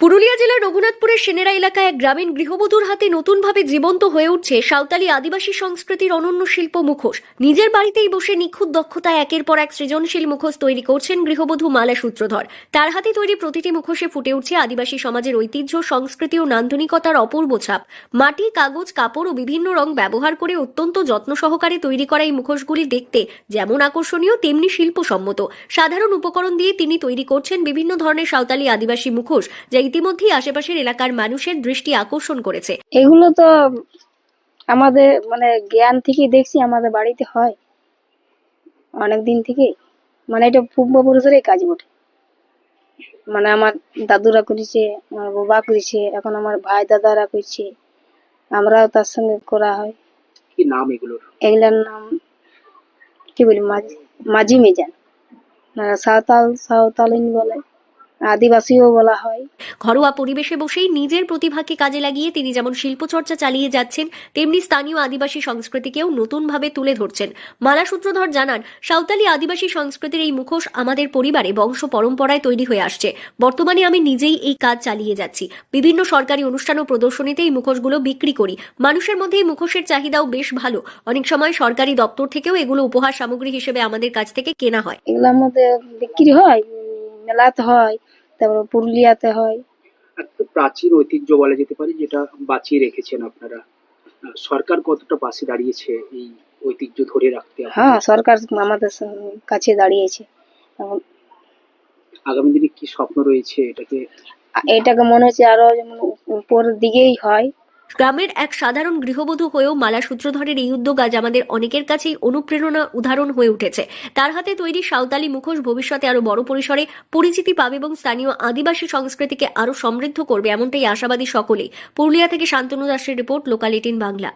পুরুলিয়া জেলার রঘুনাথপুরের সেনেরা এলাকায় এক গ্রামীণ গৃহবধূর হাতে নতুনভাবে জীবন্ত হয়ে উঠছে সাঁওতালি আদিবাসী সংস্কৃতির অনন্য শিল্প মুখোশ। নিজের বাড়িতেই বসে নিখুঁত দক্ষতায় একের পর এক সৃজনশীল মুখোশ তৈরি করছেন গৃহবধূ মালা সূত্রধর। তার হাতে তৈরি প্রতিটি মুখোশে ফুটে উঠছে আদিবাসী সমাজের ঐতিহ্য, সংস্কৃতি ও নান্দনিকতার অপূর্ব ছাপ। মাটি, কাগজ, কাপড় ও বিভিন্ন রং ব্যবহার করে অত্যন্ত যত্ন সহকারে তৈরি করা এই মুখোশগুলি দেখতে যেমন আকর্ষণীয় তেমনি শিল্পসম্মত। সাধারণ উপকরণ দিয়ে তিনি তৈরি করছেন বিভিন্ন ধরনের সাঁওতালি আদিবাসী মুখোশ, যা ইতিমধ্যেই আশেপাশের এলাকার মানুষের দৃষ্টি আকর্ষণ করেছে। এগুলো তো আমাদের জ্ঞান থেকে দেখছি, আমাদের বাড়িতে হয় অনেক দিন থেকে। এটা পূর্বপুরুষেরই কাজ বটে। আমার দাদুরা করেছে, আমার বাবা করেছে, এখন আমার ভাই দাদারা করছে, আমরাও তার সঙ্গে করা হয়। কি নাম এগুলোর? এগুলার নাম কি বলি, মাঝি মিজান, সাঁওতালিন বলে, আদিবাসীও বলা হয়। ঘরোয়া পরিবেশে বসেই নিজের প্রতিভাকে কাজে লাগিয়ে তিনি যেমন শিল্পচর্চা চালিয়ে যাচ্ছেন, তেমনি স্থানীয় আদিবাসী সংস্কৃতিকেও নতুনভাবে তুলে ধরছেন। মালা সূত্রধর জানান, সাঁওতালি আদিবাসী সংস্কৃতির এই মুখোশ আমাদের পরিবারে বংশ পরম্পরায় তৈরি হয়ে আসছে। বর্তমানে আমি নিজেই এই কাজ চালিয়ে যাচ্ছি। বিভিন্ন সরকারি অনুষ্ঠান ও প্রদর্শনীতে এই মুখোশগুলো বিক্রি করি। মানুষের মধ্যে এই মুখোশের চাহিদাও বেশ ভালো। অনেক সময় সরকারি দপ্তর থেকেও এগুলো উপহার সামগ্রী হিসেবে আমাদের কাছ থেকে কেনা হয়। এগুলোর মধ্যে বিক্রি হয়, মেলাতে হয়, তারপর পুরুলিয়াতে হয়। একটা প্রাচীন ঐতিহ্য বলা যেতে পারে, যেটা বাঁচিয়ে রেখেছেন আপনারা। সরকার কতটা পাশে দাঁড়িয়েছে এই ঐতিহ্য ধরে রাখতে? হ্যাঁ, সরকার আমাদের কাছে দাঁড়িয়েছে। এখন আগামী দিনে কি স্বপ্ন রয়েছে এটাকে? এটাকে মনে হচ্ছে আরো যেমন উপরের দিকেই হয়। গ্রামের এক সাধারণ গৃহবধূ হয়েও মালা সূত্রধরের এই উদ্যোগ আজ আমাদের অনেকের কাছেই অনুপ্রেরণা উদাহরণ হয়ে উঠেছে। তার হাতে তৈরি সাঁওতালি মুখোশ ভবিষ্যতে আরো বড় পরিসরে পরিচিতি পাবে এবং স্থানীয় আদিবাসী সংস্কৃতিকে আরো সমৃদ্ধ করবে, এমনটাই আশাবাদী সকলেই। পুরুলিয়া থেকে শান্তনু দাসের রিপোর্ট, লোকাল 18 বাংলা।